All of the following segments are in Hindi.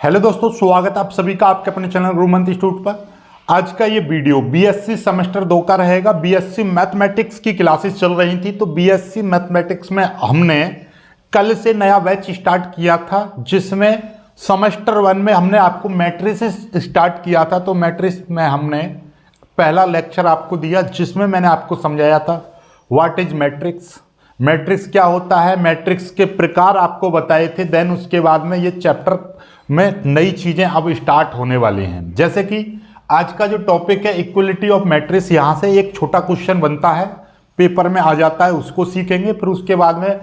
हेलो दोस्तों, स्वागत है आप सभी का आपके अपने चैनल गुरुमंत इंस्टीट्यूट पर। आज का ये वीडियो बीएससी सेमेस्टर 2 का रहेगा। बीएससी मैथमेटिक्स की क्लासेस चल रही थी, तो बीएससी मैथमेटिक्स में हमने कल से नया बैच स्टार्ट किया था, जिसमें सेमेस्टर 1 में हमने आपको मैट्रिसेस स्टार्ट किया था। तो मैट्रिक्स में हमने पहला लेक्चर आपको दिया, जिसमें मैंने आपको समझाया था व्हाट इज मैट्रिक्स, मैट्रिक्स क्या होता है, मैट्रिक्स के प्रकार आपको बताए थे। देन उसके बाद में ये चैप्टर में नई चीज़ें अब स्टार्ट होने वाली हैं, जैसे कि आज का जो टॉपिक है इक्वलिटी ऑफ मैट्रिक्स। यहाँ से एक छोटा क्वेश्चन बनता है, पेपर में आ जाता है, उसको सीखेंगे। फिर उसके बाद में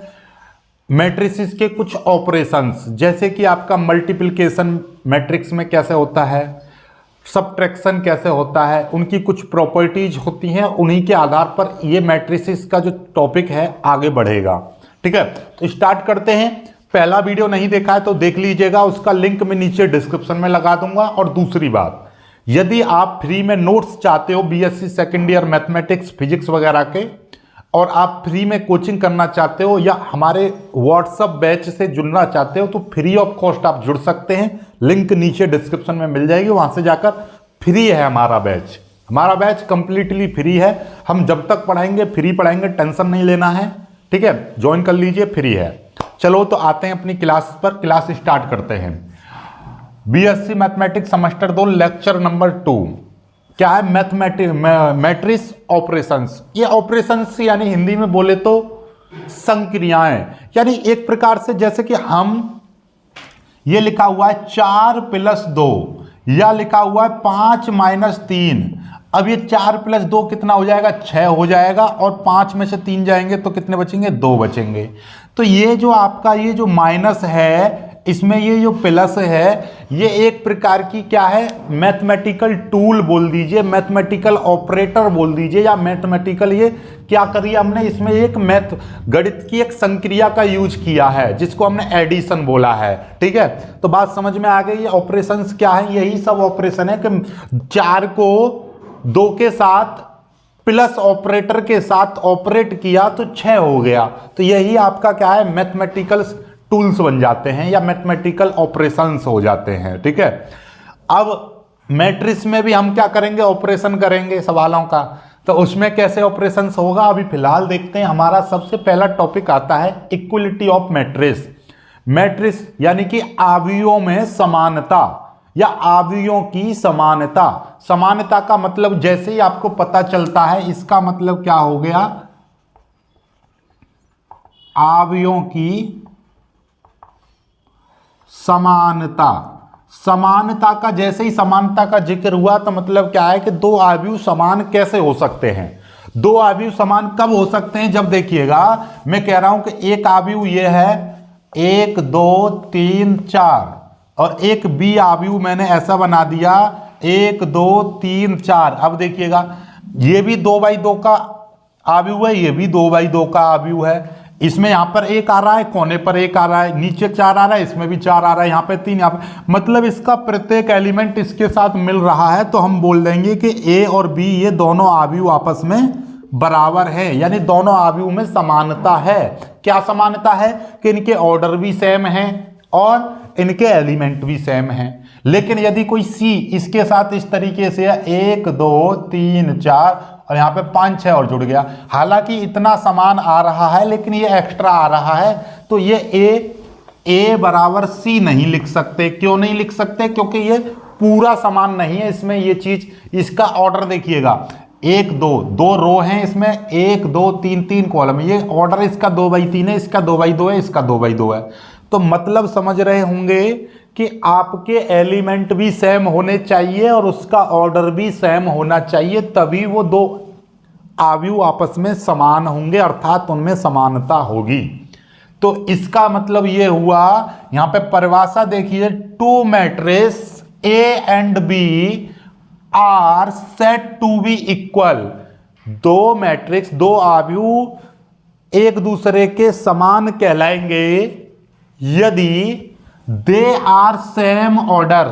मैट्रिसेस के कुछ ऑपरेशंस, जैसे कि आपका मल्टीप्लिकेशन मैट्रिक्स में कैसे होता है, सबट्रैक्शन कैसे होता है, उनकी कुछ प्रॉपर्टीज होती हैं, उन्हीं के आधार पर ये मैट्रिसेस का जो टॉपिक है आगे बढ़ेगा। ठीक है, तो स्टार्ट करते हैं। पहला वीडियो नहीं देखा है तो देख लीजिएगा, उसका लिंक मैं नीचे डिस्क्रिप्शन में लगा दूंगा। और दूसरी बात, यदि आप फ्री में नोट्स चाहते हो BSc second year mathematics physics वगैरह के, और आप फ्री में कोचिंग करना चाहते हो या हमारे व्हाट्सएप बैच से जुड़ना चाहते हो, तो फ्री ऑफ कॉस्ट आप जुड़ सकते हैं। लिंक नीचे डिस्क्रिप्शन में मिल जाएगी, वहां से जाकर फ्री है हमारा बैच। हमारा बैच कंप्लीटली फ्री है, हम जब तक पढ़ाएंगे फ्री पढ़ाएंगे, टेंशन नहीं लेना है। ठीक है, ज्वाइन कर लीजिए, फ्री है। चलो तो आते हैं अपनी क्लास पर, क्लास स्टार्ट करते हैं। BSc mathematics semester 2 lecture number 2 क्या है? Matrix operations. ये ऑपरेशंस यानी हिंदी में बोले तो संक्रियाएं, यानी एक प्रकार से जैसे कि हम ये लिखा हुआ है 4 + 2 या लिखा हुआ है 5 - 3। अब ये 4 + 2 कितना हो जाएगा? 6 हो जाएगा, और 5 में से 3 जाएंगे तो कितने बचेंगे? 2 बचेंगे। तो ये जो आपका ये जो माइनस है, इसमें ये जो प्लस है, ये एक प्रकार की क्या है? मैथमेटिकल टूल बोल दीजिए, मैथमेटिकल ऑपरेटर बोल दीजिए, या मैथमेटिकल ये क्या करिए हमने इसमें एक गणित की एक संक्रिया का यूज किया है, जिसको हमने एडिशन बोला है। ठीक है, तो बात समझ में आ गई। ये ऑपरेशंस क्या है? यही सब ऑपरेशन है कि 4 को 2 के साथ प्लस ऑपरेटर के साथ ऑपरेट किया तो 6 हो गया। तो यही आपका क्या है? मैथमेटिकल टूल्स बन जाते हैं या मैथमेटिकल ऑपरेशंस हो जाते हैं। ठीक है, अब मैट्रिक्स में भी हम क्या करेंगे? ऑपरेशन करेंगे सवालों का। तो उसमें कैसे ऑपरेशंस होगा अभी फिलहाल देखते हैं। हमारा सबसे पहला टॉपिक आता है इक्वलिटी ऑफ मैट्रिक्स। मैट्रिक्स यानी कि आव्यूहों में समानता या आव्यूहों की समानता। समानता का मतलब जैसे ही आपको पता चलता है, इसका मतलब क्या हो गया? आव्यूहों की समानता। समानता का जैसे ही समानता का जिक्र हुआ तो मतलब क्या है कि दो आव्यूह समान कैसे हो सकते हैं? दो आव्यूह समान कब हो सकते हैं? जब देखिएगा, मैं कह रहा हूं कि एक आव्यूह ये है 1 2 3 4, और एक बी आव्यूह मैंने ऐसा बना दिया 1 2 3 4। अब देखिएगा, ये भी 2/2 का आव्यूह है, ये भी 2/2 का आव्यूह है। इसमें यहां पर 1 आ रहा है, कोने पर 1 आ रहा है, नीचे 4 आ रहा है, इसमें भी 4 आ रहा है, यहां पे 3, यहां पे, मतलब इसका प्रत्येक एलिमेंट इसके साथ मिल रहा है। तो हम बोल देंगे कि ए और बी ये दोनों आव्यूह आपस में बराबर है, यानी दोनों आव्यूह में समानता है। क्या समानता है? कि इनके ऑर्डर भी सेम है और इनके एलिमेंट भी सेम हैं। लेकिन यदि कोई सी इसके साथ इस तरीके से 1 2 3 4 और यहाँ पे 5 6 और जुड़ गया, हालांकि इतना समान आ रहा है लेकिन ये एक्स्ट्रा आ रहा है, तो ये ए बराबर सी नहीं लिख सकते। क्यों नहीं लिख सकते? क्योंकि ये पूरा समान नहीं है। इसमें ये चीज, इसका ऑर्डर देखिएगा, 1 2 रो हैं इसमें, 1 2 3 कॉलम, ये ऑर्डर इसका 2/3 है, इसका 2/2 है, इसका 2/2 है। तो मतलब समझ रहे होंगे कि आपके एलिमेंट भी सेम होने चाहिए और उसका ऑर्डर भी सेम होना चाहिए, तभी वो दो आव्यूह आपस में समान होंगे, अर्थात उनमें समानता होगी। तो इसका मतलब ये हुआ, यहां पे परिभाषा देखिए, 2 matrix A and B are set to be equal. 2 matrix, 2 आव्यूह एक दूसरे के समान कहलाएंगे यदि दे आर सेम ऑर्डर।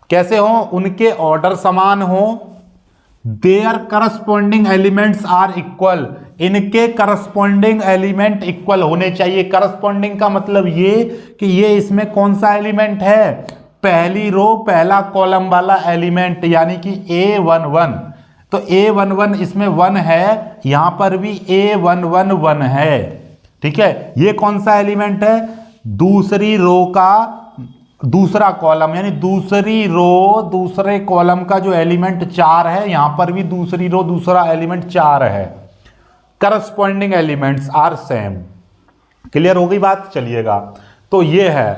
कैसे हो? उनके ऑर्डर समान हो। Their corresponding elements are equal, इनके करस्पॉन्डिंग एलिमेंट इक्वल होने चाहिए। करस्पॉन्डिंग का मतलब ये कि ये इसमें कौन सा एलिमेंट है? पहली रो पहला कॉलम वाला एलिमेंट यानी कि A11, तो A11 इसमें 1 है, यहां पर भी A11 1 है। ठीक है, ये कौन सा एलिमेंट है? दूसरी रो का दूसरा कॉलम, यानी दूसरी रो दूसरे कॉलम का जो एलिमेंट 4 है, यहां पर भी दूसरी रो दूसरा एलिमेंट 4 है। Corresponding elements are same. Clear हो गई बात? चलिएगा, तो ये है,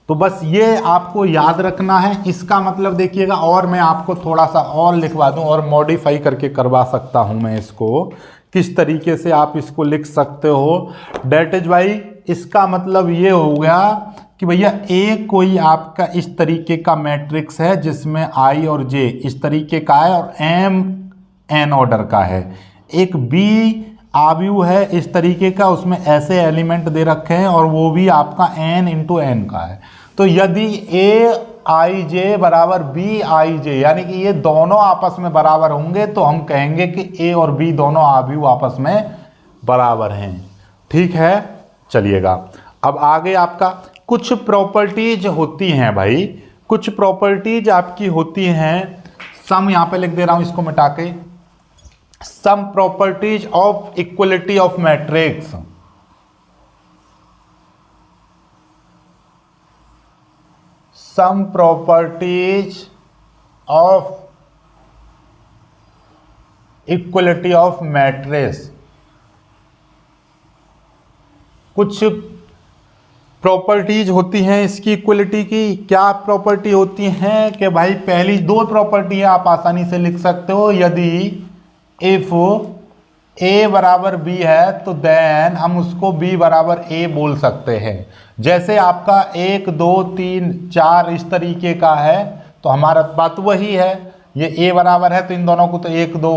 तो बस ये आपको याद रखना है। इसका मतलब देखिएगा, और मैं आपको थोड़ा सा और लिखवा दूं और मॉडिफाई करके करवा सकता हूं मैं इसको, किस तरीके से आप इसको लिख सकते हो। डेट इज वाई, इसका मतलब ये हो गया कि भैया ए कोई आपका इस तरीके का मैट्रिक्स है जिसमें आई और जे इस तरीके का है और एम एन ऑर्डर का है। एक बी आव्यू है इस तरीके का, उसमें ऐसे एलिमेंट दे रखे हैं और वो भी आपका n इंटू एन का है। तो यदि ए आई जे बराबर बी आई जे, यानी कि ये दोनों आपस में बराबर होंगे, तो हम कहेंगे कि ए और बी दोनों आव्यू आपस में बराबर हैं। ठीक है, चलिएगा अब आगे आपका कुछ प्रॉपर्टीज होती हैं भाई, कुछ प्रॉपर्टीज आपकी होती हैं। सम यहां पे लिख दे रहा हूं इसको मिटा के, some properties of equality of matrix. Some properties of equality of matrix. कुछ प्रॉपर्टीज होती हैं इसकी इक्वलिटी की। क्या प्रॉपर्टी होती हैं कि भाई पहली दो प्रॉपर्टी है आप आसानी से लिख सकते हो। यदि इफ ए बराबर बी है तो देन हम उसको बी बराबर ए बोल सकते हैं। जैसे आपका 1 2 3 4 इस तरीके का है, तो हमारा बात वही है, ये ए बराबर है तो इन दोनों को तो 1 2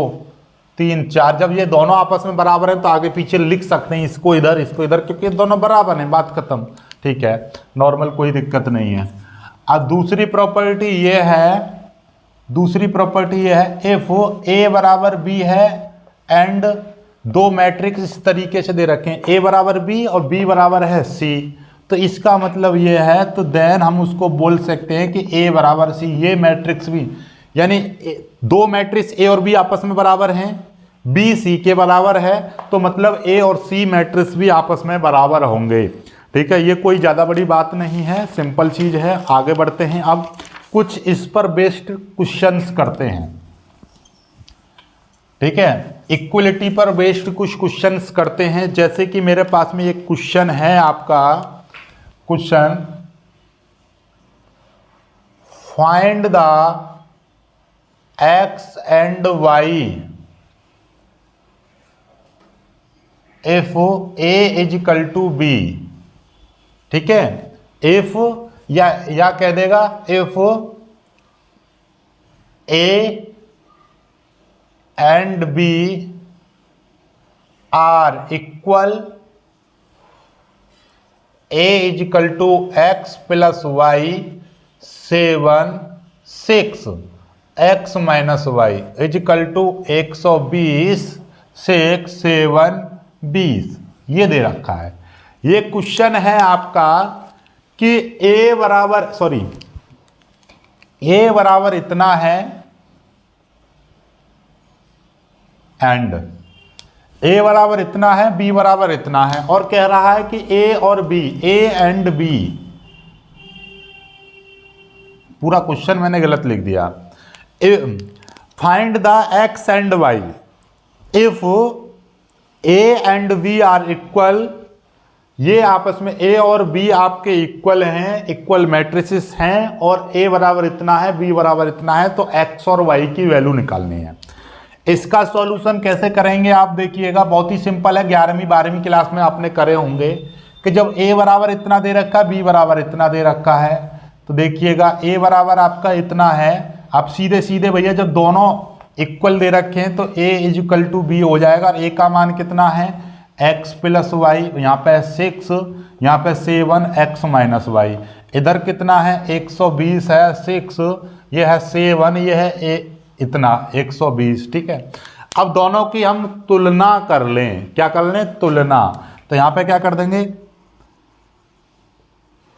3 4, जब ये दोनों आपस में बराबर है तो आगे पीछे लिख सकते हैं, इसको इधर इसको इधर, क्योंकि दोनों बराबर हैं, बात खत्म। ठीक है, नॉर्मल, कोई दिक्कत नहीं है। अब दूसरी प्रॉपर्टी ये है, दूसरी प्रॉपर्टी ये है, इफ ए बराबर बी है एंड दो मैट्रिक्स इस तरीके से दे रखे हैं, ए बराबर बी और बी बराबर है सी, तो इसका मतलब ये है, तो देन हम उसको बोल सकते हैं कि ए बराबर सी। ये मैट्रिक्स भी, यानी दो मैट्रिक्स ए और बी आपस में बराबर हैं, बी सी के बराबर है, तो मतलब ए और सी मैट्रिक्स भी आपस में बराबर होंगे। ठीक है, ये कोई ज़्यादा बड़ी बात नहीं है, सिंपल चीज़ है। आगे बढ़ते हैं, अब कुछ इस पर बेस्ड क्वेश्चंस करते हैं। ठीक है, इक्वलिटी पर बेस्ड कुछ क्वेश्चंस करते हैं। जैसे कि मेरे पास में एक क्वेश्चन है आपका, question find the X and Y if A is equal to B. ठीक है, इफ या कह देगा if A and B are equal, A is equal to X plus Y 7 6 X minus Y is equal to 120 6 7 20, ये दे रखा है। ये क्वेश्चन है आपका कि ए बराबर इतना है एंड ए बराबर इतना है, बी बराबर इतना है, और कह रहा है कि ए और बी, ए एंड बी, पूरा क्वेश्चन मैंने गलत लिख दिया। Find the X and Y if A and B are equal, ये आपस में ए और बी आपके इक्वल हैं, इक्वल मैट्रिसेस हैं, और ए बराबर इतना है, बी बराबर इतना है, तो एक्स और वाई की वैल्यू निकालनी है। इसका सॉल्यूशन कैसे करेंगे आप देखिएगा, बहुत ही सिंपल है। 11वीं 12वीं क्लास में आपने करे होंगे कि जब ए बराबर इतना दे रखा है, बी बराबर इतना दे रखा है, तो देखिएगा ए बराबर आपका इतना है, आप सीधे सीधे भैया जब दोनों इक्वल दे रखे हैं तो ए इज इक्वल टू बी हो जाएगा। और ए का मान कितना है, एक्स प्लस वाई, यहाँ पे 6, यहाँ पे 7 एक्स माइनस वाई, इधर कितना है 120 है, 6 ये है 7, ये है ए इतना 120। ठीक है, अब दोनों की हम तुलना कर लें। क्या कर लें, तुलना। तो यहाँ पे क्या कर देंगे,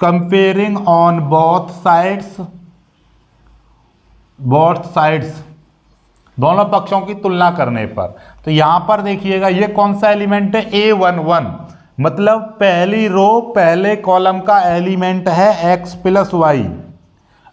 कंपेयरिंग ऑन बोथ साइड्स, दोनों पक्षों की तुलना करने पर। तो यहां पर देखिएगा ये कौन सा एलिमेंट है, A11, मतलब पहली रो पहले कॉलम का एलिमेंट है x प्लस वाई।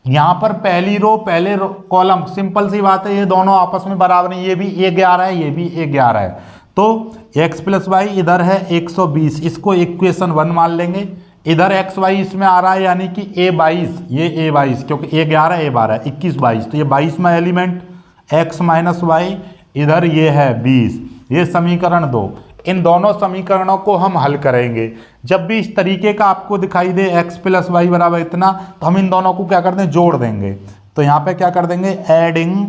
यहां पर पहली रो पहले कॉलम, सिंपल सी बात है, ये दोनों आपस में बराबर है, ये भी A11 है, ये भी A11 है। तो x प्लस वाई इधर है 120, इसको इक्वेशन 1 मान लेंगे। इधर एक्स वाई इसमें आ रहा है यानी कि A22, ये A22, क्योंकि A11 A12 21 22, तो ये 22 में एलिमेंट x माइनस वाई, इधर ये है 20। ये समीकरण 2। इन दोनों समीकरणों को हम हल करेंगे। जब भी इस तरीके का आपको दिखाई दे x प्लस वाई बराबर इतना, तो हम इन दोनों को क्या करते हैं, जोड़ देंगे। तो यहाँ पे क्या कर देंगे, एडिंग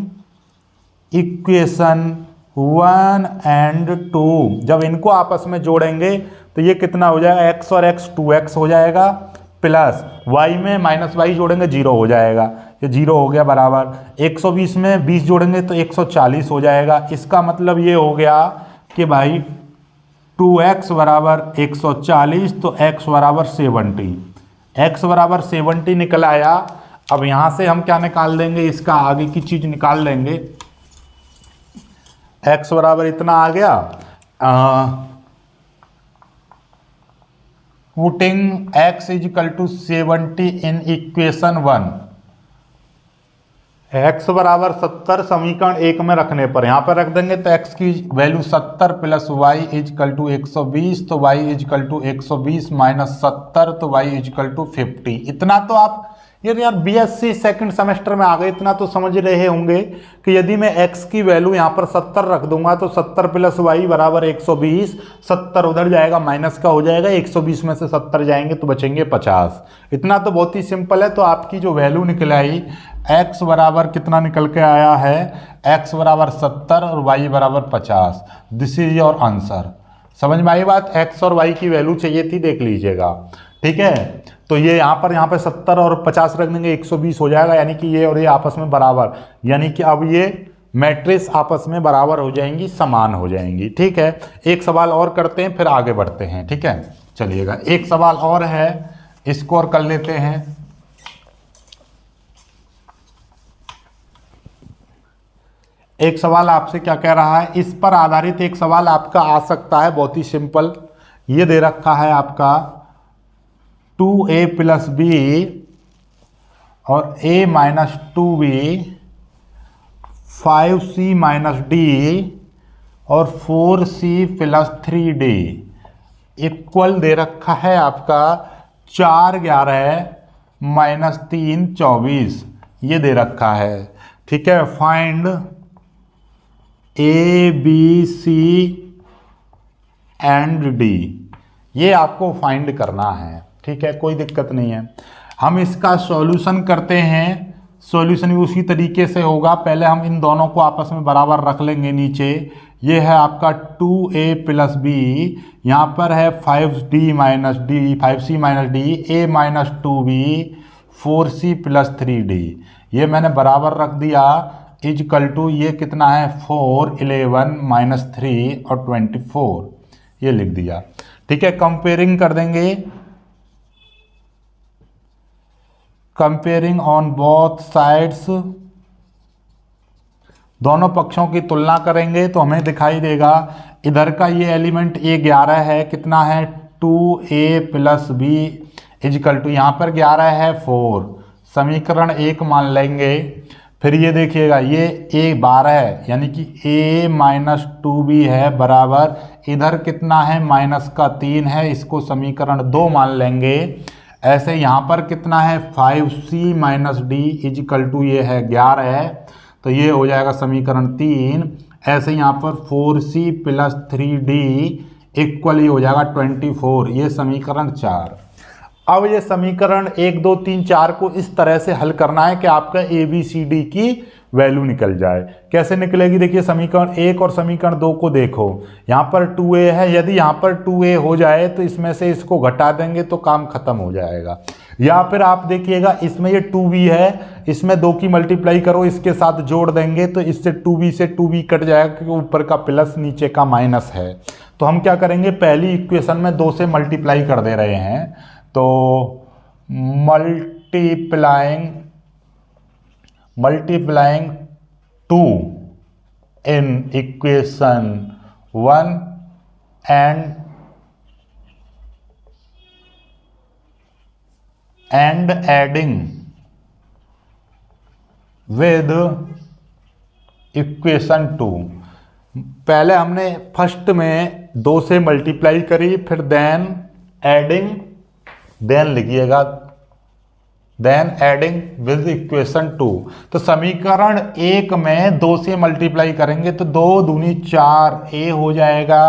इक्वेशन 1 एंड 2। जब इनको आपस में जोड़ेंगे तो ये कितना हो जाएगा, x और x 2x हो जाएगा, प्लस y में माइनस वाई जोड़ेंगे 0 हो जाएगा, ये 0 हो गया बराबर। 120 में 20 जोड़ेंगे तो 140 हो जाएगा। इसका मतलब ये हो गया कि भाई 2x बराबर 140, तो x बराबर 70, x बराबर 70 निकल आया। अब यहाँ से हम क्या निकाल देंगे, इसका आगे की चीज़ निकाल लेंगे। x बराबर इतना आ गया, putting x equal to 70 in equation 1, x बराबर 70 समीकरण 1 में रखने पर यहाँ पर रख देंगे, तो x की value 70 plus y equal to 120, तो y इजिकल टू 120 माइनस 70, तो y इजिकल टू 50। इतना तो आप यार बीएससी सेकंड सेमेस्टर में आ गए, इतना तो समझ रहे होंगे कि यदि मैं x की वैल्यू यहाँ पर 70 रख दूंगा तो 70 प्लस वाई बराबर 120, 70 उधर जाएगा माइनस का हो जाएगा, 120 में से 70 जाएंगे तो बचेंगे 50। इतना तो बहुत ही सिंपल है। तो आपकी जो वैल्यू निकल आई, x बराबर कितना निकल के आया है, x बराबर 70 और y बराबर 50। This is your answer. समझ में आई बात, x और y की वैल्यू चाहिए थी, देख लीजिएगा, ठीक है। तो ये यहाँ पे 70 और 50 रख देंगे, 120 हो जाएगा, यानी कि ये और ये आपस में बराबर, यानी कि अब ये मैट्रिक्स आपस में बराबर हो जाएंगी, समान हो जाएंगी, ठीक है। एक सवाल और करते हैं फिर आगे बढ़ते हैं, ठीक है। चलिएगा एक सवाल और है, इसको और कर लेते हैं। एक सवाल आपसे क्या कह रहा है, इस पर आधारित एक सवाल आपका आ सकता है, बहुत ही सिंपल। ये दे रखा है आपका 2a प्लस बी और a minus 2b, 5c minus D और 4c प्लस 3d इक्वल दे रखा है आपका 4 11 माइनस 3 24, ये दे रखा है, ठीक है। Find a b c and d, ये आपको फाइंड करना है, ठीक है, कोई दिक्कत नहीं है। हम इसका सॉल्यूशन करते हैं, सॉल्यूशन भी उसी तरीके से होगा। पहले हम इन दोनों को आपस में बराबर रख लेंगे नीचे। ये है आपका 2a प्लस बी, यहाँ पर है 5d minus D, 5c minus D, a minus 2b, 4c plus 3d, ये मैंने बराबर रख दिया। इजकल टू ये कितना है 4 11 माइनस 3 और 24, ये लिख दिया, ठीक है। कंपेयरिंग कर देंगे, कंपेयरिंग ऑन बोथ साइड्स, दोनों पक्षों की तुलना करेंगे तो हमें दिखाई देगा इधर का ये एलिमेंट A11 है, कितना है 2a plus B is equal to यहाँ पर 11 है 4, समीकरण 1 मान लेंगे। फिर ये देखिएगा ये A12 है, यानी कि a माइनस 2b है बराबर, इधर कितना है माइनस का 3 है, इसको समीकरण 2 मान लेंगे। ऐसे यहाँ पर कितना है 5c minus D is equal to ये है 11 है, तो ये हो जाएगा समीकरण 3। ऐसे यहाँ पर 4c प्लस 3d इक्वल ही हो जाएगा 24, ये समीकरण 4। अब ये समीकरण 1 2 3 4 को इस तरह से हल करना है कि आपका ABCD की वैल्यू निकल जाए। कैसे निकलेगी, देखिए समीकरण 1 और समीकरण 2 को देखो, यहाँ पर 2a है, यदि यहाँ पर 2a हो जाए तो इसमें से इसको घटा देंगे तो काम खत्म हो जाएगा। या फिर आप देखिएगा इसमें ये 2b है, इसमें 2 की मल्टीप्लाई करो, इसके साथ जोड़ देंगे तो इससे 2b से 2b कट जाएगा, क्योंकि ऊपर का प्लस नीचे का माइनस है। तो हम क्या करेंगे, पहली इक्वेशन में 2 से मल्टीप्लाई कर दे रहे हैं, तो multiplying 2 in equation 1 and adding with equation 2। पहले हमने फर्स्ट में 2 से मल्टीप्लाई करी, फिर देन एडिंग, देन लिखिएगा देन एडिंग विद इक्वेशन 2। तो समीकरण 1 में 2 से मल्टीप्लाई करेंगे तो 2 दूनी 4 ए हो जाएगा,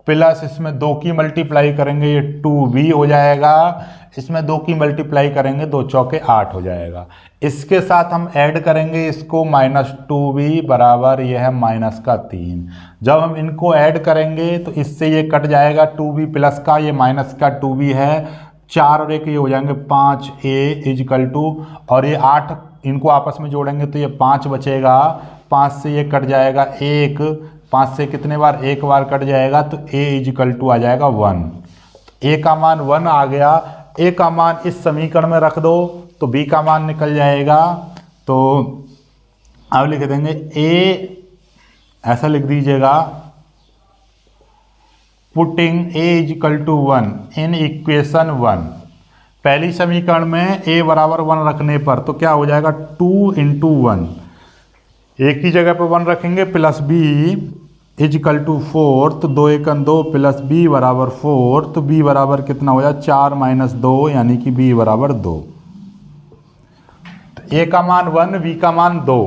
प्लस इसमें 2 की मल्टीप्लाई करेंगे ये 2b हो जाएगा, इसमें 2 की मल्टीप्लाई करेंगे 2 चौके 8 हो जाएगा। इसके साथ हम ऐड करेंगे इसको -2b बराबर ये है -3। जब हम इनको ऐड करेंगे तो इससे ये कट जाएगा 2b प्लस का ये माइनस का 2b है, 4 और 1 ये हो जाएंगे 5a इजिकल टू, और ये 8 इनको आपस में जोड़ेंगे तो ये 5 बचेगा, 5 से ये कट जाएगा 1, 5 से कितने बार 1 बार कट जाएगा तो a इजिकल टू आ जाएगा 1। a का मान 1 आ गया, a का मान इस समीकरण में रख दो तो b का मान निकल जाएगा। तो अब लिख देंगे a, ऐसा लिख दीजिएगा, putting a is equal to 1 in equation 1। पहली समीकरण में a बराबर 1 रखने पर तो क्या हो जाएगा 2 × 1, एक ही जगह पर 1 रखेंगे, प्लस b इजिकल टू 4, तो 2 × 2 प्लस b बराबर 4, तो b बराबर कितना हो जाए 4 - 2 यानी कि b बराबर 2। तो a का मान 1, b का मान 2,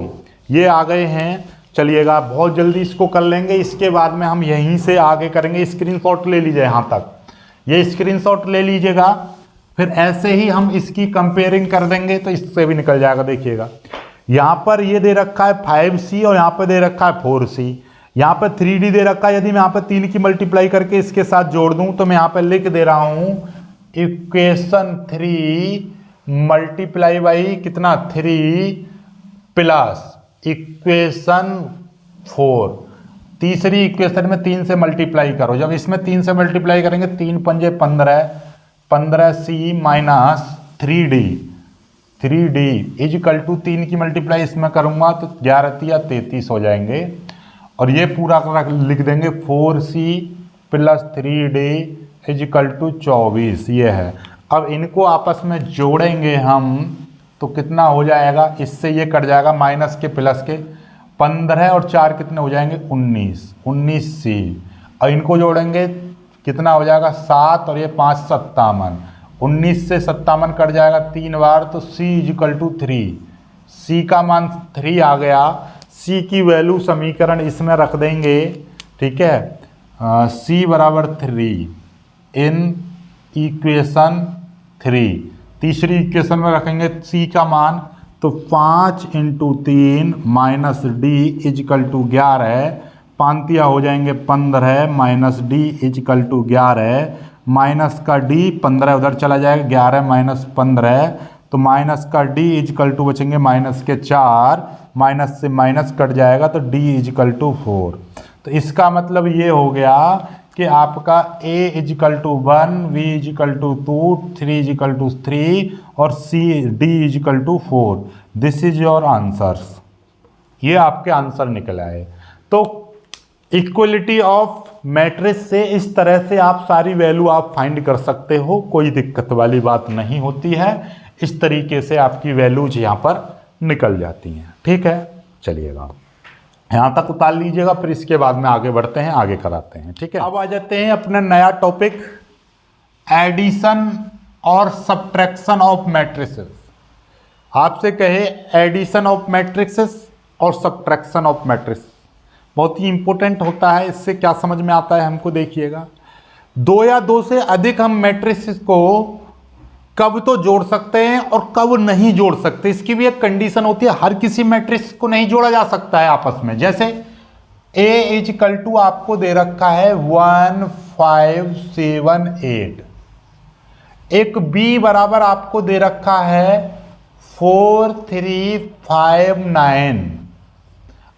ये आ गए हैं। चलिएगा बहुत जल्दी इसको कर लेंगे, इसके बाद में हम यहीं से आगे करेंगे। स्क्रीनशॉट ले लीजिए, यहाँ तक ये स्क्रीनशॉट ले लीजिएगा, फिर ऐसे ही हम इसकी कंपेयरिंग कर देंगे तो इससे भी निकल जाएगा। देखिएगा यहाँ पर ये दे रखा है 5c और यहाँ पर दे रखा है 4c, यहाँ पर 3d दे रखा है। यदि मैं यहाँ पर 3 की मल्टीप्लाई करके इसके साथ जोड़ दूँ तो मैं यहाँ पर लिख दे रहा हूँ इक्वेशन 3 मल्टीप्लाई बाई कितना 3 प्लस इक्वेशन 4। तीसरी इक्वेशन में 3 से मल्टीप्लाई करो, जब इसमें 3 से मल्टीप्लाई करेंगे 3 × 5 = 15, 15c minus 3d is equal to 3 की मल्टीप्लाई इसमें करूंगा तो 11 × 33 हो जाएंगे, और ये पूरा लिख देंगे 4c plus 3d is equal to 24। ये है। अब इनको आपस में जोड़ेंगे हम तो कितना हो जाएगा, इससे ये कट जाएगा माइनस के प्लस के, 15 और 4 कितने हो जाएंगे 19c, और इनको जोड़ेंगे कितना हो जाएगा 7 और ये 5 57, 19 से 57 कट जाएगा 3 बार, तो c इजिकल टू 3, c का मान 3 आ गया। c की वैल्यू समीकरण इसमें रख देंगे, ठीक है, c बराबर 3 इन इक्वेशन 3। तीसरी इक्वेशन में रखेंगे c का मान, तो 5 × 3 माइनस d इजिकल टू 11, पांतिया हो जाएंगे 15 minus d is equal to 11, minus का d 15 उधर चला जाएगा, 11 - 15, तो माइनस का d इजिकल टू बचेंगे -4, माइनस से माइनस कट जाएगा तो d इजिकल टू 4। तो इसका मतलब ये हो गया कि आपका a is equal to 1, b is equal to 2, 3 is equal to 3 और d is equal to 4। This is your answers. ये आपके आंसर निकल आए। तो इक्वलिटी ऑफ मैट्रिक्स से इस तरह से आप सारी वैल्यू आप फाइंड कर सकते हो, कोई दिक्कत वाली बात नहीं होती है। इस तरीके से आपकी वैल्यूज यहाँ पर निकल जाती हैं। ठीक है, चलिएगा यहाँ तक उतार लीजिएगा, फिर इसके बाद में आगे बढ़ते हैं, आगे कराते हैं। ठीक है, अब आ जाते हैं अपना नया टॉपिक, एडिशन और सब्ट्रैक्शन ऑफ मैट्रिसेस। आपसे कहे एडिशन ऑफ मैट्रिसेस और सब्ट्रैक्शन ऑफ मैट्रिसेस, बहुत ही इंपॉर्टेंट होता है। इससे क्या समझ में आता है हमको, देखिएगा 2 या 2 से अधिक हम मैट्रिसेस को कब तो जोड़ सकते हैं और कब नहीं जोड़ सकते, इसकी भी एक कंडीशन होती है। हर किसी मैट्रिक्स को नहीं जोड़ा जा सकता है आपस में। जैसे a इजिकल टू आपको दे रखा है 1 5 7 8, एक b बराबर आपको दे रखा है 4 3 5 9,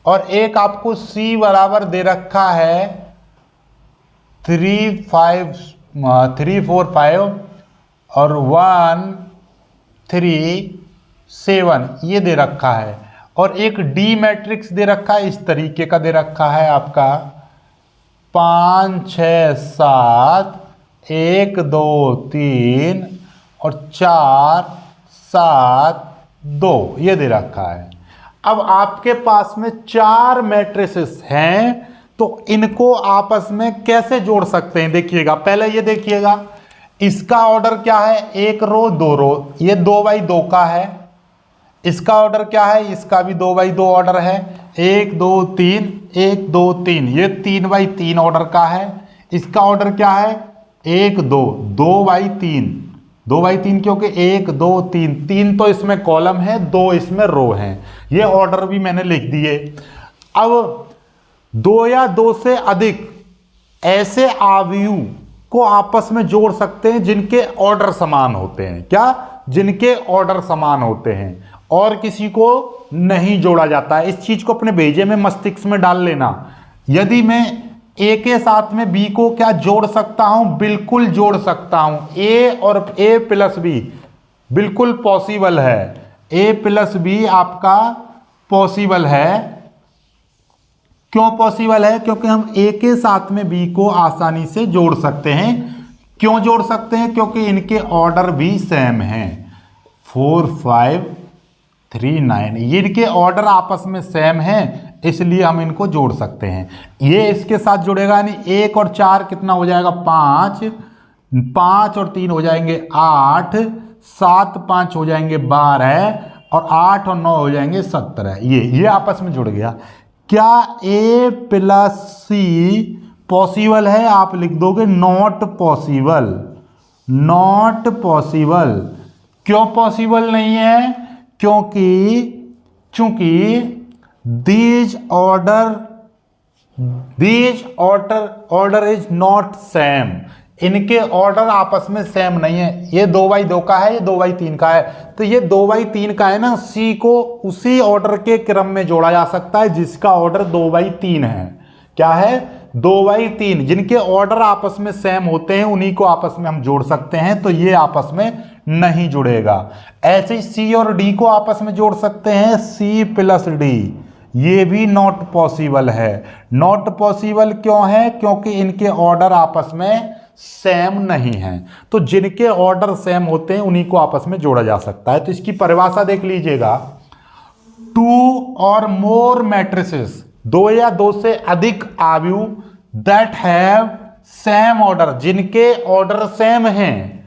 और एक आपको c बराबर दे रखा है 3 4 5 और 1 3 7 ये दे रखा है, और एक डी मैट्रिक्स दे रखा है, इस तरीके का दे रखा है आपका 5 6 7 1 2 3 और 4 7 2 ये दे रखा है। अब आपके पास में 4 मैट्रिसेस हैं, तो इनको आपस में कैसे जोड़ सकते हैं? देखिएगा, पहले ये देखिएगा, इसका ऑर्डर क्या है? 1 रो 2 रो, ये 2x2 का है। इसका ऑर्डर क्या है? इसका भी 2x2 ऑर्डर है। 1 2 3 1 2 3, ये 3x3 ऑर्डर का है। इसका ऑर्डर क्या है? 1 2 2x3, 2x3 क्योंकि 1 2 3 3 तो इसमें कॉलम है, 2 इसमें रो हैं। ये ऑर्डर भी मैंने लिख दिए। अब 2 या 2 से अधिक ऐसे अवयव को आपस में जोड़ सकते हैं जिनके ऑर्डर समान होते हैं। क्या? जिनके ऑर्डर समान होते हैं, और किसी को नहीं जोड़ा जाता है। इस चीज को अपने भेजे में मस्तिष्क में डाल लेना। यदि मैं ए के साथ में बी को क्या जोड़ सकता हूं? बिल्कुल जोड़ सकता हूं। ए और ए प्लस बी बिल्कुल पॉसिबल है। ए प्लस बी आपका पॉसिबल है। क्यों पॉसिबल है? क्योंकि हम ए के साथ में बी को आसानी से जोड़ सकते हैं। क्यों जोड़ सकते हैं? क्योंकि इनके ऑर्डर भी सेम हैं। 4 5 3 9, ये इनके ऑर्डर आपस में सेम हैं, इसलिए हम इनको जोड़ सकते हैं। ये इसके साथ जुड़ेगा, यानी 1 और 4 कितना हो जाएगा? 5 5 और 3 हो जाएंगे 8, 7 5 हो जाएंगे 12, और 8 और 9 हो जाएंगे 17। ये आपस में जुड़ गया। क्या ए प्लस सी पॉसिबल है? आप लिख दोगे नॉट पॉसिबल। Not possible. क्यों पॉसिबल नहीं है? चूंकि these order is not same. इनके ऑर्डर आपस में सेम नहीं है। ये 2x2 का है, ये 2x3 का है। तो ये 2x3 का है ना, सी को उसी ऑर्डर के क्रम में जोड़ा जा सकता है जिसका ऑर्डर 2x3 है। क्या है? 2x3। जिनके ऑर्डर आपस में सेम होते हैं उन्हीं को आपस में हम जोड़ सकते हैं, तो ये आपस में नहीं जुड़ेगा। ऐसे ही सी और डी को आपस में जोड़ सकते हैं, सी प्लस डी, ये भी नॉट पॉसिबल है। नॉट पॉसिबल क्यों है? क्योंकि इनके ऑर्डर आपस में सेम नहीं है। तो जिनके ऑर्डर सेम होते हैं उन्हीं को आपस में जोड़ा जा सकता है। तो इसकी परिभाषा देख लीजिएगा, 2 और मोर मैट्रिसेस, 2 या 2 से अधिक अवयव दैट हैव सेम ऑर्डर, जिनके ऑर्डर सेम हैं,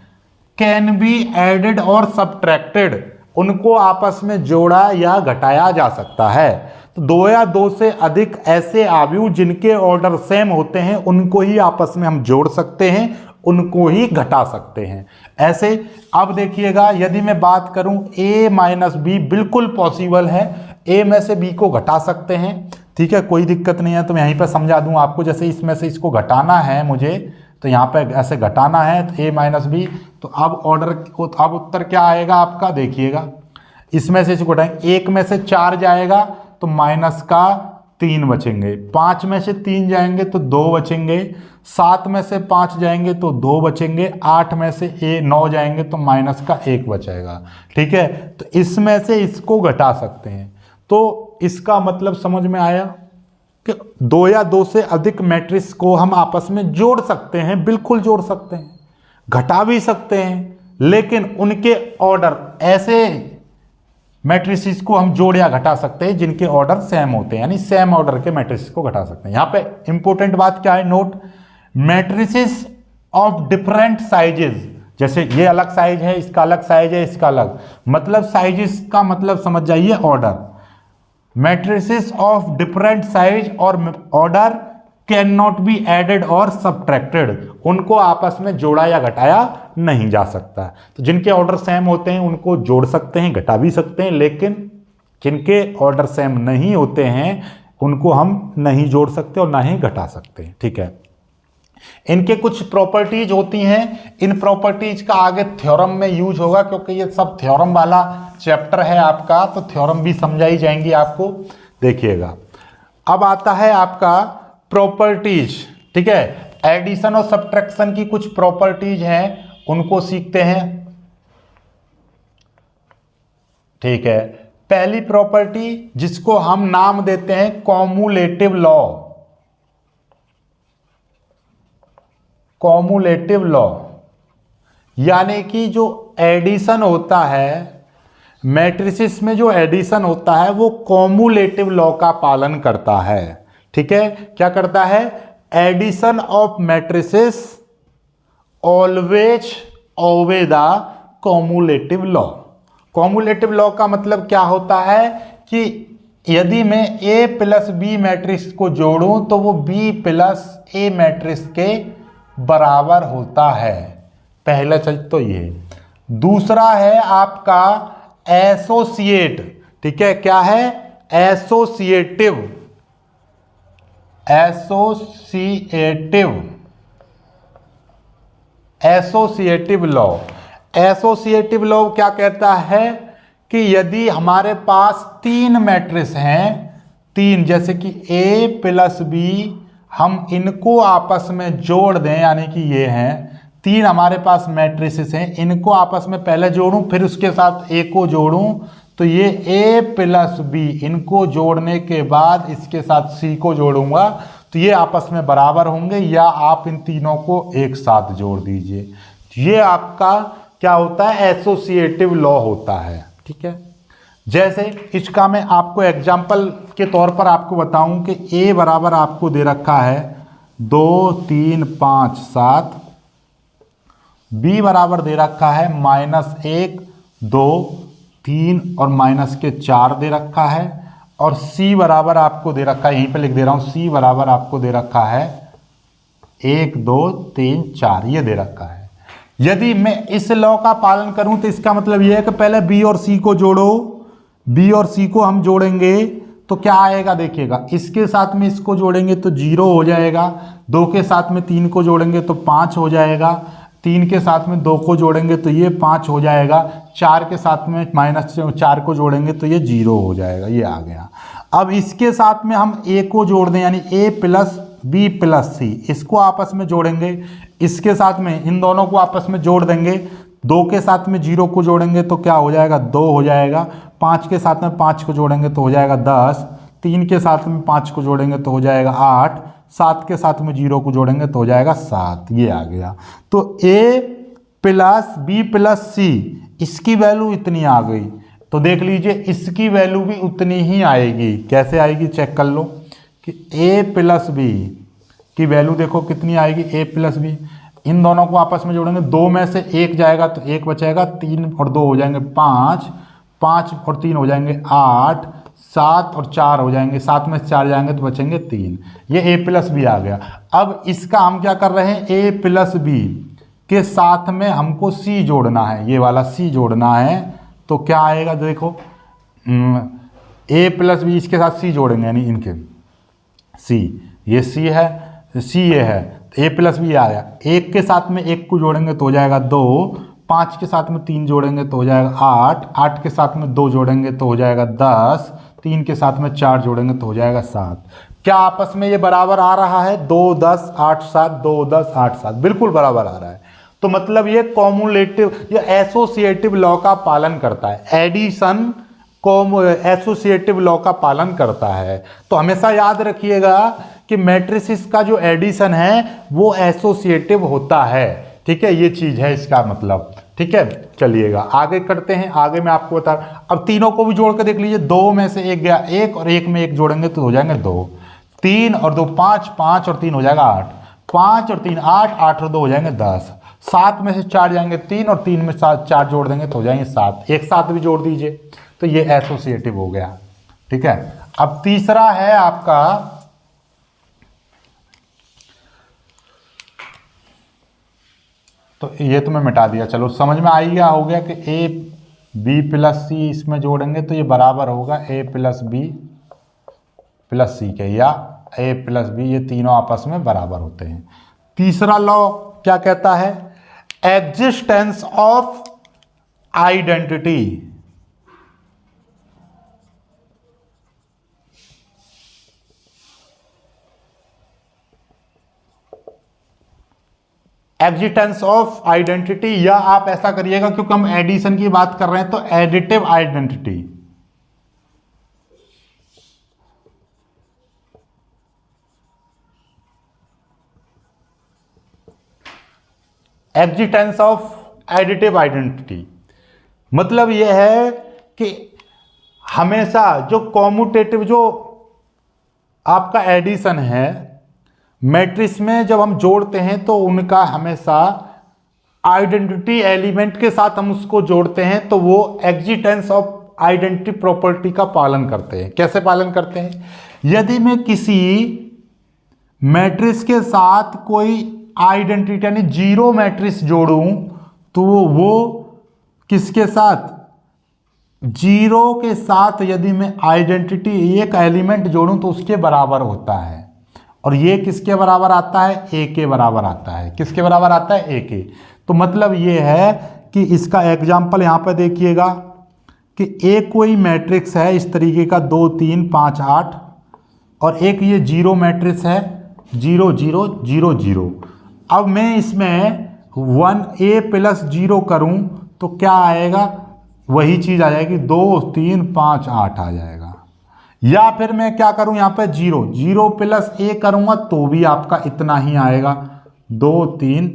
कैन बी एडेड और सब्ट्रैक्टेड, उनको आपस में जोड़ा या घटाया जा सकता है। तो 2 या 2 से अधिक ऐसे अवयव जिनके ऑर्डर सेम होते हैं उनको ही आपस में हम जोड़ सकते हैं, उनको ही घटा सकते हैं। ऐसे अब देखिएगा, यदि मैं बात करूं a माइनस बी, बिल्कुल पॉसिबल है। a में से b को घटा सकते हैं, ठीक है, कोई दिक्कत नहीं है। तो मैं यहीं पर समझा दूं आपको, जैसे इसमें से इसको घटाना है मुझे, तो यहाँ पे ऐसे घटाना है, तो a माइनस बी। तो अब अब उत्तर क्या आएगा आपका? देखिएगा, इसमें से इसको घटाएंगे, 1 में से 4 जाएगा तो माइनस का 3 बचेंगे, 5 में से 3 जाएंगे तो 2 बचेंगे, 7 में से 5 जाएंगे तो 2 बचेंगे, 8 में से 9 जाएंगे तो माइनस का 1 बचेगा। ठीक है, तो इसमें से इसको घटा सकते हैं। तो इसका मतलब समझ में आया कि 2 या 2 से अधिक मैट्रिक्स को हम आपस में जोड़ सकते हैं, बिल्कुल जोड़ सकते हैं, घटा भी सकते हैं, लेकिन उनके ऑर्डर, ऐसे मैट्रिसेस को हम जोड़ या घटा सकते हैं जिनके ऑर्डर सेम होते हैं, यानी सेम ऑर्डर के मैट्रिसेस को घटा सकते हैं। यहां पे इंपॉर्टेंट बात क्या है? Note, matrices of different sizes, जैसे ये अलग साइज है, इसका अलग साइज है, इसका अलग, मतलब साइजेस का मतलब समझ जाइए order. Matrices of different size और order can not be added और सब्ट्रैक्टेड, उनको आपस में जोड़ा या घटाया नहीं जा सकता। तो जिनके ऑर्डर सेम होते हैं उनको जोड़ सकते हैं, घटा भी सकते हैं, लेकिन जिनके ऑर्डर सेम नहीं होते हैं उनको हम नहीं जोड़ सकते और ना ही घटा सकते हैं। ठीक है, इनके कुछ प्रॉपर्टीज होती हैं, इन प्रॉपर्टीज का आगे थ्योरम में यूज होगा, क्योंकि ये सब थ्योरम वाला चैप्टर है आपका, तो थ्योरम भी समझाई जाएंगी आपको। देखिएगा, अब आता है आपका प्रॉपर्टीज। ठीक है, एडिशन और सब्ट्रैक्शन की कुछ प्रॉपर्टीज हैं, उनको सीखते हैं। ठीक है। पहली प्रॉपर्टी जिसको हम नाम देते हैं कॉमुलेटिव लॉ, कॉमुलेटिव लॉ, यानी कि जो एडिशन होता है मैट्रिसेस में, जो एडिशन होता है वो कॉमुलेटिव लॉ का पालन करता है। ठीक है, क्या करता है? Addition of matrices always obey the commutative law. Commutative law का मतलब क्या होता है कि यदि मैं ए प्लस बी मैट्रिक्स को जोड़ूं तो वो बी प्लस ए मैट्रिक्स के बराबर होता है। पहला चीज तो ये। दूसरा है आपका एसोसिएट। ठीक है, क्या है? Associative, associative, associative law. Associative law क्या कहता है कि यदि हमारे पास तीन मैट्रिक्स हैं, तीन, जैसे कि ए प्लस बी, हम इनको आपस में जोड़ दें, यानी कि ये हैं तीन हमारे पास मैट्रिसेस हैं, इनको आपस में पहले जोड़ूं फिर उसके साथ ए को जोड़ूं, तो ये ए प्लस बी, इनको जोड़ने के बाद इसके साथ सी को जोड़ूंगा तो ये आपस में बराबर होंगे, या आप इन तीनों को एक साथ जोड़ दीजिए। ये आपका क्या होता है? एसोसिएटिव लॉ होता है। ठीक है, जैसे इसका मैं आपको एग्जाम्पल के तौर पर आपको बताऊं कि ए बराबर आपको दे रखा है 2 3 5 7, बी बराबर दे रखा है -1 2 3 और -4 दे रखा है, और सी बराबर आपको दे रखा है, यहीं पे लिख दे रहा हूं, सी बराबर आपको दे रखा है 1 2 3 4, ये दे रखा है। यदि मैं इस लॉ का पालन करूं तो इसका मतलब यह है कि पहले बी और सी को जोड़ो, बी और सी को हम जोड़ेंगे तो क्या आएगा देखिएगा, इसके साथ में इसको जोड़ेंगे तो 0 हो जाएगा, 2 के साथ में 3 को जोड़ेंगे तो 5 हो जाएगा, 3 के साथ में 2 को जोड़ेंगे तो ये 5 हो जाएगा, 4 के साथ में -4 को जोड़ेंगे तो ये 0 हो जाएगा, ये आ गया। अब इसके साथ में हम ए को जोड़ दें, यानी ए प्लस बी प्लस सी, इसको आपस में जोड़ेंगे, इसके साथ में इन दोनों को आपस में जोड़ देंगे, 2 के साथ में 0 को जोड़ेंगे तो क्या हो जाएगा? 2 हो जाएगा, 5 के साथ में 5 को जोड़ेंगे तो हो जाएगा 10, 3 के साथ में 5 को जोड़ेंगे तो हो जाएगा 8, 7 के साथ में 0 को जोड़ेंगे तो हो जाएगा 7, ये आ गया। तो ए प्लस बी प्लस सी, इसकी वैल्यू इतनी आ गई, तो देख लीजिए इसकी वैल्यू भी उतनी ही आएगी। कैसे आएगी चेक कर लो कि ए प्लस बी की वैल्यू देखो कितनी आएगी, ए प्लस बी, इन दोनों को आपस में जोड़ेंगे, 2 में से 1 जाएगा तो 1 बचेगा, 3 और 2 हो जाएंगे 5, 5 और 3 हो जाएंगे 8, 7 और 4 हो जाएंगे, 7 में से 4 जाएंगे तो बचेंगे 3, ये ए प्लस बी आ गया। अब इसका हम क्या कर रहे हैं? ए प्लस बी के साथ में हमको सी जोड़ना है, ये वाला सी जोड़ना है, तो क्या आएगा देखो, ए प्लस बी, इसके साथ सी जोड़ेंगे, यानी इनके सी, ये सी है, सी ये है, ए प्लस बी आ गया, 1 के साथ में 1 को जोड़ेंगे तो हो जाएगा 2, 5 के साथ में 3 जोड़ेंगे तो हो जाएगा 8, 8 के साथ में 2 जोड़ेंगे तो हो जाएगा 10, 3 के साथ में 4 जोड़ेंगे तो हो जाएगा 7। क्या आपस में ये बराबर आ रहा है? 2 10 8 7, 2 10 8 7, बिल्कुल बराबर आ रहा है। तो मतलब ये कॉमुलेटिव या एसोसिएटिव लॉ का पालन करता है, एडिशन एसोसिएटिव लॉ का पालन करता है। तो हमेशा याद रखिएगा कि मैट्रिसेस का जो एडिशन है वो एसोसिएटिव होता है। ठीक है, ये चीज है इसका मतलब। ठीक है, चलिएगा आगे करते हैं। आगे मैं आपको बता, अब तीनों को भी जोड़ के देख लीजिए, 2 में से 1 गया 1 और 1 में 1 जोड़ेंगे तो हो जाएंगे 2, 3 और 2 5, 5 और 3 हो जाएगा 8, 5 और 3 8, 8 और 2 हो जाएंगे 10, 7 में से 4 जाएंगे 3 और 3 में 4 जोड़ देंगे तो हो जाएंगे 7, एक साथ भी जोड़ दीजिए तो ये एसोसिएटिव हो गया। ठीक है, अब तीसरा है आपका तो ये तो मैं मिटा दिया, चलो समझ में आ गया, हो गया कि ए बी प्लस सी इसमें जोड़ेंगे तो ये बराबर होगा ए प्लस बी प्लस सी के, या ए प्लस बी, ये तीनों आपस में बराबर होते हैं। तीसरा लॉ क्या कहता है? Existence of identity. Existence of identity, या आप ऐसा करिएगा क्योंकि हम एडिशन की बात कर रहे हैं तो additive identity. Existence of additive identity मतलब यह है कि हमेशा जो कॉम्यूटेटिव, जो आपका एडिशन है मैट्रिक्स में जब हम जोड़ते हैं तो उनका हमेशा आइडेंटिटी एलिमेंट के साथ हम उसको जोड़ते हैं तो वो एग्जिस्टेंस ऑफ आइडेंटिटी प्रॉपर्टी का पालन करते हैं। कैसे पालन करते हैं? यदि मैं किसी मैट्रिक्स के साथ कोई आइडेंटिटी यानी जीरो मैट्रिक्स जोड़ूं तो वो किसके साथ, जीरो के साथ यदि मैं आइडेंटिटी एक एलिमेंट जोड़ूं तो उसके बराबर होता है। और ये किसके बराबर आता है? ए के बराबर आता है। किसके बराबर आता है? ए के। तो मतलब ये है कि इसका एग्जाम्पल यहां पर देखिएगा कि एक कोई मैट्रिक्स है इस तरीके का 2 3 5 8 और एक ये जीरो मैट्रिक्स है 0 0 0 0। अब मैं इसमें 1a प्लस 0 करूं तो क्या आएगा? वही चीज आ जाएगी 2 3 5 8 आ जाएगा। या फिर मैं क्या करूं यहां पे 0 0 प्लस a करूंगा तो भी आपका इतना ही आएगा 2 3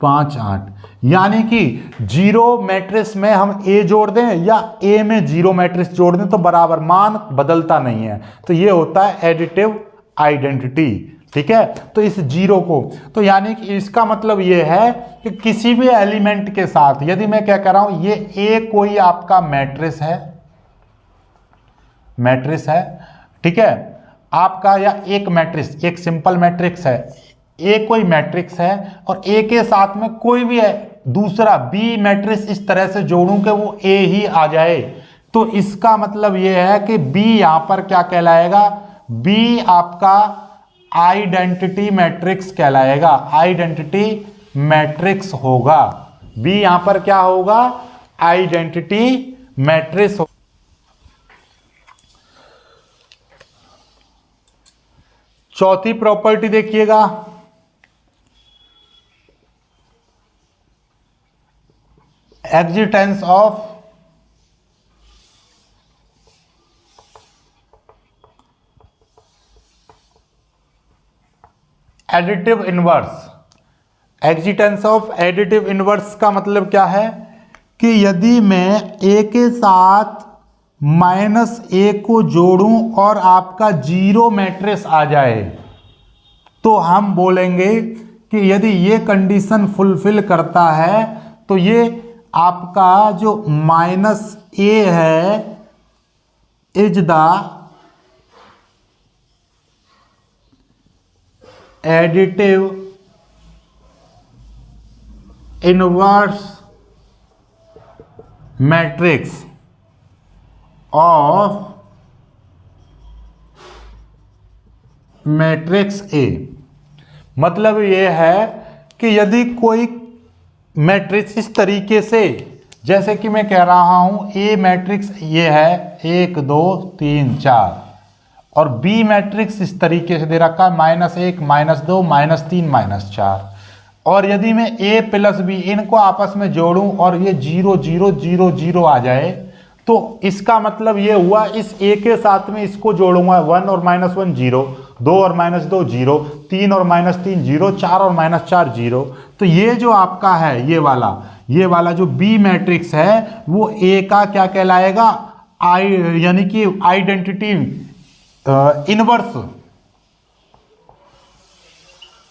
5 8। यानी कि जीरो मैट्रिक्स में हम a जोड़ दें या a में जीरो मैट्रिक्स जोड़ दें तो बराबर, मान बदलता नहीं है। तो ये होता है एडिटिव आइडेंटिटी। ठीक है, तो इस जीरो को, तो यानी कि इसका मतलब ये है कि किसी भी एलिमेंट के साथ यदि मैं क्या कर रहा हूं, ये ए कोई आपका मैट्रिक्स है, ठीक है आपका, या एक मैट्रिक्स, एक सिंपल मैट्रिक्स है, ए कोई मैट्रिक्स है और ए के साथ में कोई भी है दूसरा बी मैट्रिक्स इस तरह से जोड़ूं कि वो ए ही आ जाए, तो इसका मतलब ये है कि बी यहां पर क्या कहलाएगा? बी आपका आइडेंटिटी मैट्रिक्स कहलाएगा, आइडेंटिटी मैट्रिक्स होगा। बी यहां पर क्या होगा? Identity matrix. चौथी प्रॉपर्टी देखिएगा, existence of additive inverse. Existence of additive inverse का मतलब क्या है कि यदि मैं a के साथ माइनस a को जोड़ूं और आपका जीरो मैट्रिक्स आ जाए तो हम बोलेंगे कि यदि ये कंडीशन फुलफिल करता है तो ये आपका जो माइनस a है is the additive inverse matrix of matrix A. मतलब यह है कि यदि कोई मैट्रिक्स इस तरीके से, जैसे कि मैं कह रहा हूं ए मैट्रिक्स ये है 1 2 3 4 और बी मैट्रिक्स इस तरीके से दे रखा है -1 -2 -3 -4, और यदि मैं a प्लस बी इनको आपस में जोड़ूं और ये 0 0 0 0 आ जाए तो इसका मतलब ये हुआ इस a के साथ में इसको जोड़ूंगा 1 और -1 0, 2 और -2 0, 3 और -3 0, 4 और -4 0। तो ये जो आपका है ये वाला जो b मैट्रिक्स है वो a का क्या कहलाएगा? यानी कि आइडेंटिटी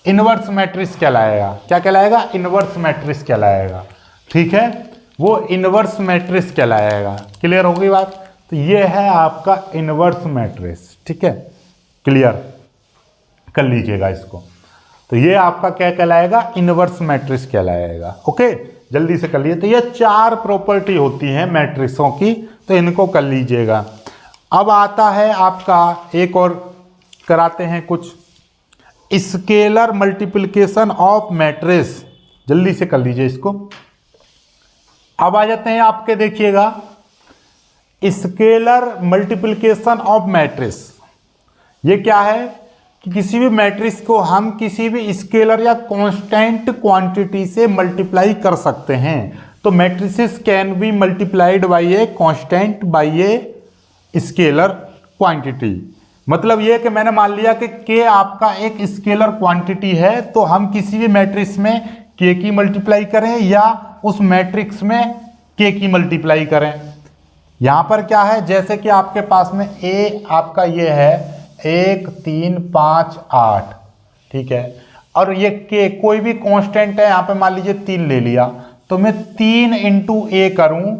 इनवर्स मैट्रिक्स कहलाएगा। क्या कहलाएगा? इनवर्स मैट्रिक्स कहलाएगा। ठीक है, वो इनवर्स मैट्रिक्स कहलाएगा। क्लियर हो गई बात? तो ये है आपका इनवर्स मैट्रिक्स। ठीक है, क्लियर कर लीजिएगा इसको। तो ये आपका क्या कहलाएगा? इनवर्स मैट्रिक्स कहलाएगा। ओके, जल्दी से कर लीजिए। तो ये 4 प्रॉपर्टी होती हैं मैट्रिक्सों की, तो इनको कर लीजिएगा। अब आता है आपका एक और कराते हैं कुछ, स्केलर मल्टीप्लिकेशन ऑफ मैट्रिक्स। जल्दी से कर लीजिए इसको। अब आ जाते हैं आपके, देखिएगा स्केलर मल्टीप्लिकेशन ऑफ मैट्रिक्स। ये क्या है कि किसी भी मैट्रिक्स को हम किसी भी स्केलर या कांस्टेंट क्वांटिटी से मल्टीप्लाई कर सकते हैं। तो matrices can be multiplied by a constant by a scalar quantity. मतलब ये कि मैंने मान लिया कि k आपका एक स्केलर क्वांटिटी है, तो हम किसी भी मैट्रिक्स में k की मल्टीप्लाई करें या उस मैट्रिक्स में k की मल्टीप्लाई करें। यहां पर क्या है, जैसे कि आपके पास में a आपका ये है 1 3 5 8, ठीक है, और ये k कोई भी कांस्टेंट है, यहां पे मान लीजिए 3 ले लिया, तो मैं 3 इंटू a करूं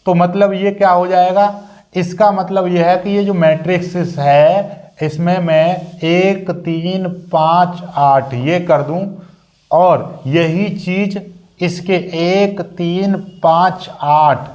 तो मतलब ये क्या हो जाएगा, इसका मतलब यह है कि ये जो मैट्रिक्स है इसमें मैं 1 3 5 8 ये कर दूं और यही चीज इसके 1 3 5 8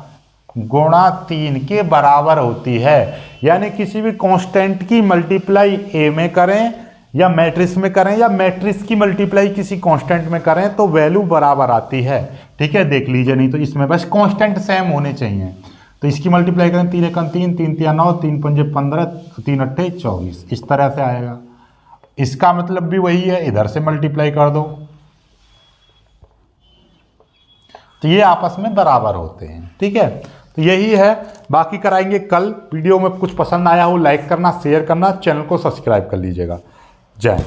गुणा 3 के बराबर होती है। यानी किसी भी कांस्टेंट की मल्टीप्लाई a में करें या मैट्रिक्स में करें या मैट्रिक्स की मल्टीप्लाई किसी कांस्टेंट में करें तो वैल्यू बराबर आती है। ठीक है, देख लीजिए, नहीं तो इसमें बस कांस्टेंट सेम होने चाहिए। तो इसकी मल्टीप्लाई करें 3 एकम 3 3 3 9 3 पंजे 15 3 अट्ठे 24, इस तरह से आएगा। इसका मतलब भी वही है, इधर से मल्टीप्लाई कर दो तो ये आपस में बराबर होते हैं। ठीक है, तो यही है, बाकी कराएंगे कल। वीडियो में कुछ पसंद आया हो लाइक करना, शेयर करना, चैनल को सब्सक्राइब कर लीजिएगा। जय।